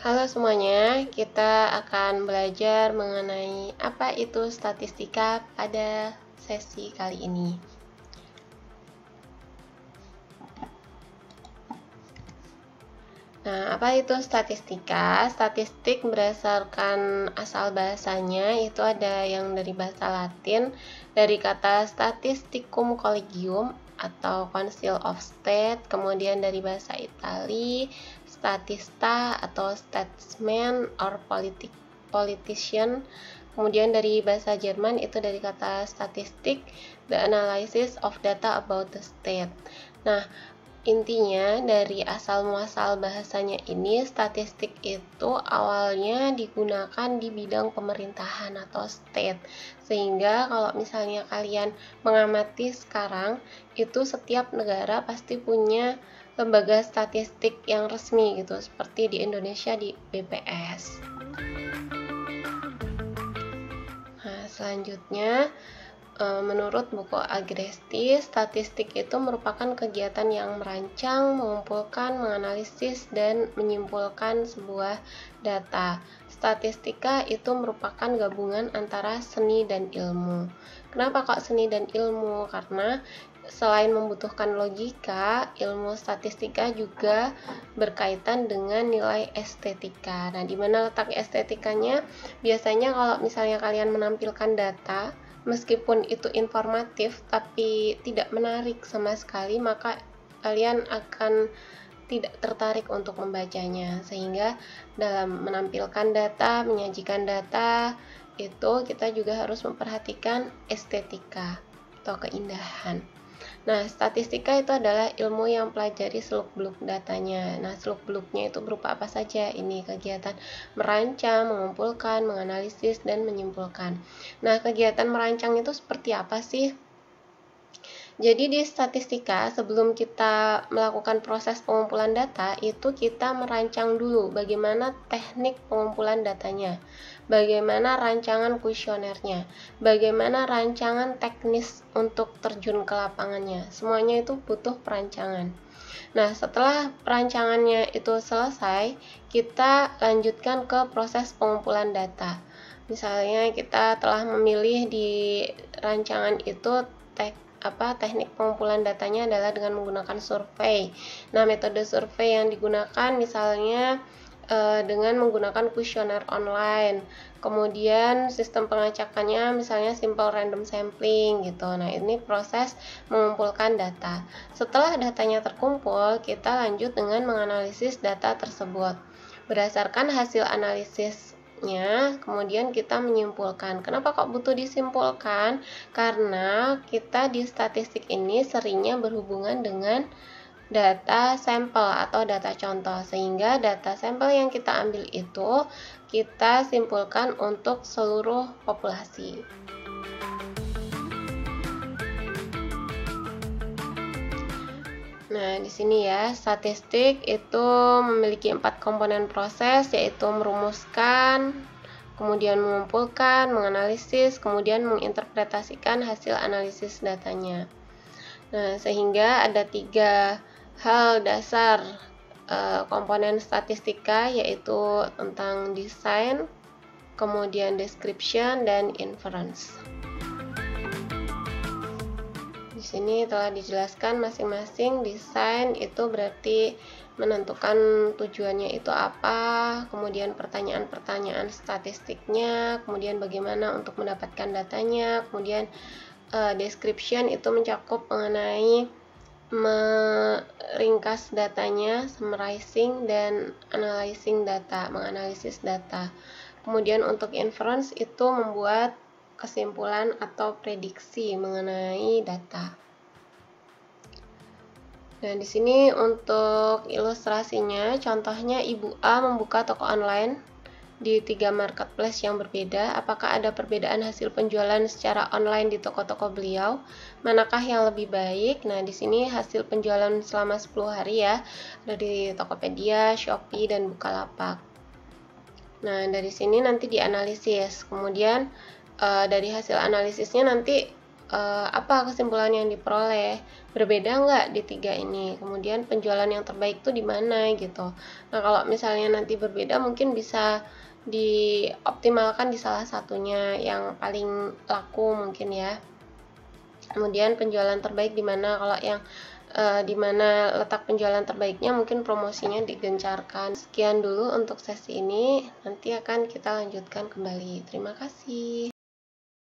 Halo semuanya, kita akan belajar mengenai apa itu statistika pada sesi kali ini. Nah, apa itu statistika? Statistik berdasarkan asal bahasanya itu ada yang dari bahasa Latin, dari kata statisticum collegium atau Council of State, kemudian dari bahasa Itali, statista atau statesman or politician, kemudian dari bahasa Jerman itu dari kata statistik, the analysis of data about the state. Nah, intinya dari asal muasal bahasanya ini, statistik itu awalnya digunakan di bidang pemerintahan atau state. Sehingga kalau misalnya kalian mengamati sekarang, itu setiap negara pasti punya lembaga statistik yang resmi gitu, seperti di Indonesia di BPS. Nah, selanjutnya menurut buku Agresti, statistik itu merupakan kegiatan yang merancang, mengumpulkan, menganalisis, dan menyimpulkan sebuah data. Statistika itu merupakan gabungan antara seni dan ilmu. Kenapa kok seni dan ilmu? Karena selain membutuhkan logika, ilmu statistika juga berkaitan dengan nilai estetika. Nah, di mana letak estetikanya? Biasanya kalau misalnya kalian menampilkan data, meskipun itu informatif tapi tidak menarik sama sekali, maka kalian akan tidak tertarik untuk membacanya. Sehingga dalam menampilkan data, menyajikan data, itu kita juga harus memperhatikan estetika atau keindahan. Nah, statistika itu adalah ilmu yang pelajari seluk-beluk datanya. Nah, seluk-beluknya itu berupa apa saja? Ini kegiatan merancang, mengumpulkan, menganalisis, dan menyimpulkan. Nah, kegiatan merancang itu seperti apa sih? Jadi di statistika, sebelum kita melakukan proses pengumpulan data, itu kita merancang dulu bagaimana teknik pengumpulan datanya, bagaimana rancangan kuesionernya, bagaimana rancangan teknis untuk terjun ke lapangannya. Semuanya itu butuh perancangan. Nah, setelah perancangannya itu selesai, kita lanjutkan ke proses pengumpulan data. Misalnya kita telah memilih di rancangan itu teknik pengumpulan datanya adalah dengan menggunakan survei. Nah, metode survei yang digunakan misalnya dengan menggunakan kuesioner online. Kemudian sistem pengacakannya misalnya simple random sampling gitu. Nah, ini proses mengumpulkan data. Setelah datanya terkumpul, kita lanjut dengan menganalisis data tersebut. Berdasarkan hasil analisisnya, kemudian kita menyimpulkan. Kenapa kok butuh disimpulkan? Karena kita di statistik ini seringnya berhubungan dengan data sampel atau data contoh, sehingga data sampel yang kita ambil itu kita simpulkan untuk seluruh populasi. Nah, di sini ya, statistik itu memiliki 4 komponen proses, yaitu merumuskan, kemudian mengumpulkan, menganalisis, kemudian menginterpretasikan hasil analisis datanya. Nah, sehingga ada 3 hal dasar komponen statistika, yaitu tentang desain, kemudian description, dan inference. Di sini telah dijelaskan masing-masing. Desain itu berarti menentukan tujuannya itu apa, kemudian pertanyaan-pertanyaan statistiknya, kemudian bagaimana untuk mendapatkan datanya, kemudian description itu mencakup mengenai meringkas datanya, summarizing, dan analyzing data, menganalisis data. Kemudian untuk inference itu membuat kesimpulan atau prediksi mengenai data. Nah, di sini untuk ilustrasinya, contohnya Ibu A membuka toko online di 3 marketplace yang berbeda. Apakah ada perbedaan hasil penjualan secara online di toko-toko beliau? Manakah yang lebih baik? Nah, di sini hasil penjualan selama 10 hari ya, ada di Tokopedia, Shopee, dan Bukalapak. Nah, dari sini nanti dianalisis. Kemudian dari hasil analisisnya nanti apa kesimpulan yang diperoleh, berbeda nggak di 3 ini, kemudian penjualan yang terbaik tuh di mana gitu. Nah, kalau misalnya nanti berbeda mungkin bisa dioptimalkan di salah satunya yang paling laku mungkin ya. Kemudian penjualan terbaik di mana, kalau yang di mana letak penjualan terbaiknya mungkin promosinya digencarkan. Sekian dulu untuk sesi ini, nanti akan kita lanjutkan kembali. Terima kasih.